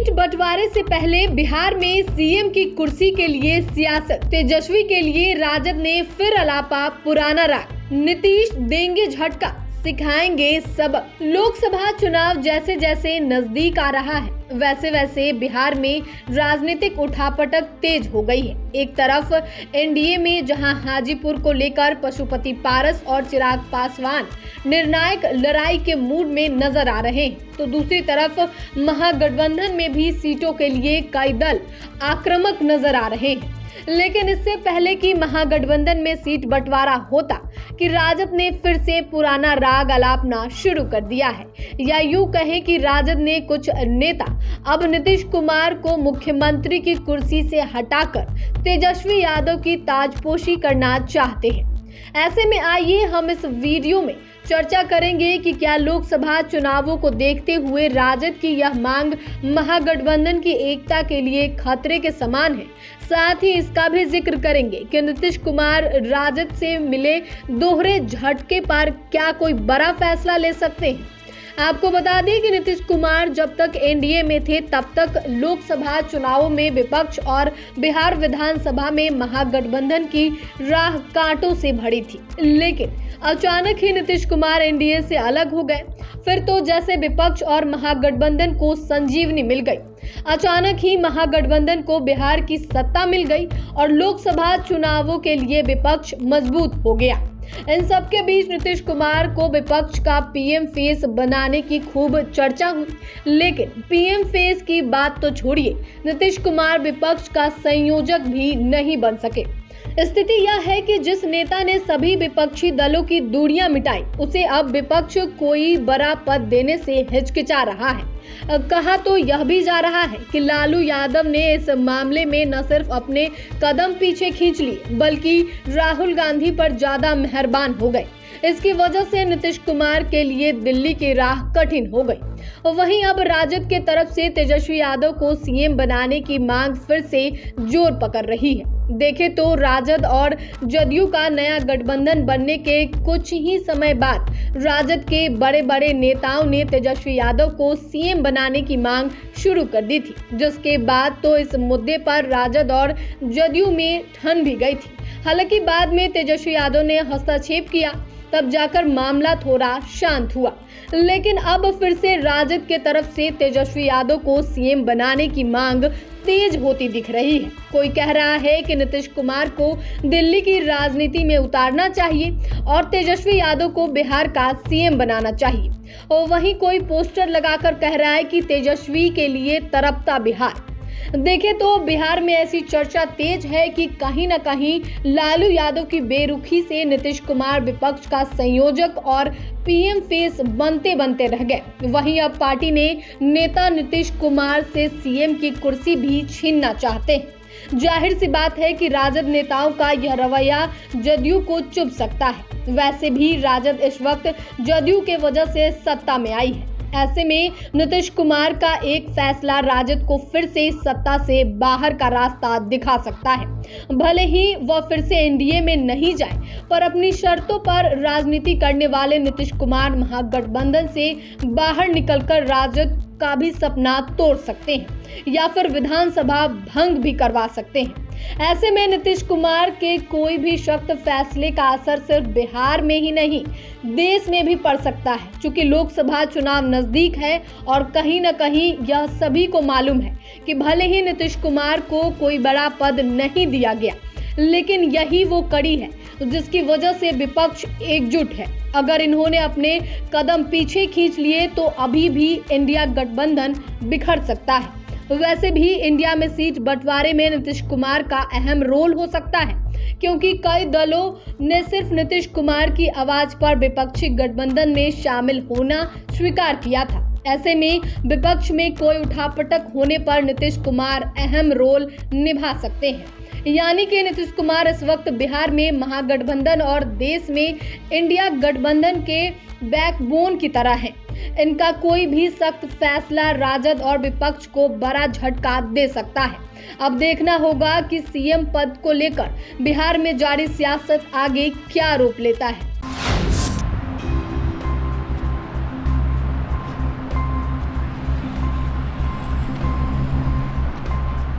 Seat बंटवारे से पहले बिहार में सीएम की कुर्सी के लिए सियासत। तेजस्वी के लिए राजद ने फिर अलापा पुराना राग। नीतीश देंगे झटका, सिखाएंगे सबक। लोकसभा चुनाव जैसे जैसे नजदीक आ रहा है, वैसे वैसे बिहार में राजनीतिक उठापटक तेज हो गई है। एक तरफ एनडीए में जहां हाजीपुर को लेकर पशुपति पारस और चिराग पासवान निर्णायक लड़ाई के मूड में नजर आ रहे हैं, तो दूसरी तरफ महागठबंधन में भी सीटों के लिए कई दल आक्रामक नजर आ रहे हैं। लेकिन इससे पहले कि महागठबंधन में सीट बंटवारा होता कि राजद ने फिर से पुराना राग अलापना शुरू कर दिया है, या यूं कहे कि राजद ने कुछ नेता अब नीतीश कुमार को मुख्यमंत्री की कुर्सी से हटाकर तेजस्वी यादव की ताजपोशी करना चाहते हैं। ऐसे में आइए हम इस वीडियो में चर्चा करेंगे कि क्या लोकसभा चुनावों को देखते हुए राजद की यह मांग महागठबंधन की एकता के लिए खतरे के समान है। साथ ही इसका भी जिक्र करेंगे कि नीतीश कुमार राजद से मिले दोहरे झटके पर क्या कोई बड़ा फैसला ले सकते हैं। आपको बता दें कि नीतीश कुमार जब तक एनडीए में थे तब तक लोकसभा चुनावों में विपक्ष और बिहार विधानसभा में महागठबंधन की राह कांटों से भरी थी। लेकिन अचानक ही नीतीश कुमार एनडीए से अलग हो गए। फिर तो जैसे विपक्ष और महागठबंधन को संजीवनी मिल गई, अचानक ही महागठबंधन को बिहार की सत्ता मिल गई और लोकसभा चुनावों के लिए विपक्ष मजबूत हो गया। इन सब के बीच नीतीश कुमार को विपक्ष का पीएम फेस बनाने की खूब चर्चा हुई, लेकिन पीएम फेस की बात तो छोड़िए, नीतीश कुमार विपक्ष का संयोजक भी नहीं बन सके। स्थिति यह है कि जिस नेता ने सभी विपक्षी दलों की दूरियां मिटाई, उसे अब विपक्ष कोई बड़ा पद देने से हिचकिचा रहा है। कहा तो यह भी जा रहा है कि लालू यादव ने इस मामले में न सिर्फ अपने कदम पीछे खींच लिए, बल्कि राहुल गांधी पर ज्यादा मेहरबान हो गए। इसकी वजह से नीतीश कुमार के लिए दिल्ली की राह कठिन हो गई। वहीं अब राजद के तरफ से तेजस्वी यादव को सीएम बनाने की मांग फिर से जोर पकड़ रही है। देखे तो राजद और जदयू का नया गठबंधन बनने के कुछ ही समय बाद राजद के बड़े बड़े नेताओं ने तेजस्वी यादव को सीएम बनाने की मांग शुरू कर दी थी, जिसके बाद तो इस मुद्दे पर राजद और जदयू में ठन भी गई थी। हालांकि बाद में तेजस्वी यादव ने हस्तक्षेप किया, तब जाकर मामला थोड़ा शांत हुआ। लेकिन अब फिर से राजद के तरफ से तेजस्वी यादव को सीएम बनाने की मांग तेज होती दिख रही है। कोई कह रहा है कि नीतीश कुमार को दिल्ली की राजनीति में उतारना चाहिए और तेजस्वी यादव को बिहार का सीएम बनाना चाहिए, और वहीं कोई पोस्टर लगाकर कह रहा है कि तेजस्वी के लिए तड़पता बिहार। देखें तो बिहार में ऐसी चर्चा तेज है कि कहीं न कहीं लालू यादव की बेरुखी से नीतीश कुमार विपक्ष का संयोजक और पीएम फेस बनते बनते रह गए। वहीं अब पार्टी ने नेता नीतीश कुमार से सीएम की कुर्सी भी छीनना चाहते हैं। जाहिर सी बात है कि राजद नेताओं का यह रवैया जदयू को चुभ सकता है। वैसे भी राजद इस वक्त जदयू के वजह से सत्ता में आई है। ऐसे में नीतीश कुमार का एक फैसला राजद को फिर से सत्ता से बाहर का रास्ता दिखा सकता है। भले ही वह फिर से एनडीए में नहीं जाए, पर अपनी शर्तों पर राजनीति करने वाले नीतीश कुमार महागठबंधन से बाहर निकलकर राजद का भी सपना तोड़ सकते हैं या फिर विधानसभा भंग भी करवा सकते हैं। ऐसे में नीतीश कुमार के कोई भी सख्त फैसले का असर सिर्फ बिहार में ही नहीं, देश में भी पड़ सकता है। चूंकि लोकसभा चुनाव नजदीक है और कहीं न कहीं यह सभी को मालूम है कि भले ही नीतीश कुमार को कोई बड़ा पद नहीं दिया गया, लेकिन यही वो कड़ी है जिसकी वजह से विपक्ष एकजुट है। अगर इन्होंने अपने कदम पीछे खींच लिए तो अभी भी इंडिया गठबंधन बिखर सकता है। वैसे भी इंडिया में सीट बंटवारे में नीतीश कुमार का अहम रोल हो सकता है, क्योंकि कई दलों ने सिर्फ नीतीश कुमार की आवाज पर विपक्षी गठबंधन में शामिल होना स्वीकार किया था। ऐसे में विपक्ष में कोई उठापटक होने पर नीतीश कुमार अहम रोल निभा सकते हैं। यानी कि नीतीश कुमार इस वक्त बिहार में महागठबंधन और देश में इंडिया गठबंधन के बैकबोन की तरह है। इनका कोई भी सख्त फैसला राजद और विपक्ष को बड़ा झटका दे सकता है। अब देखना होगा कि सीएम पद को लेकर बिहार में जारी सियासत आगे क्या रूप लेता है।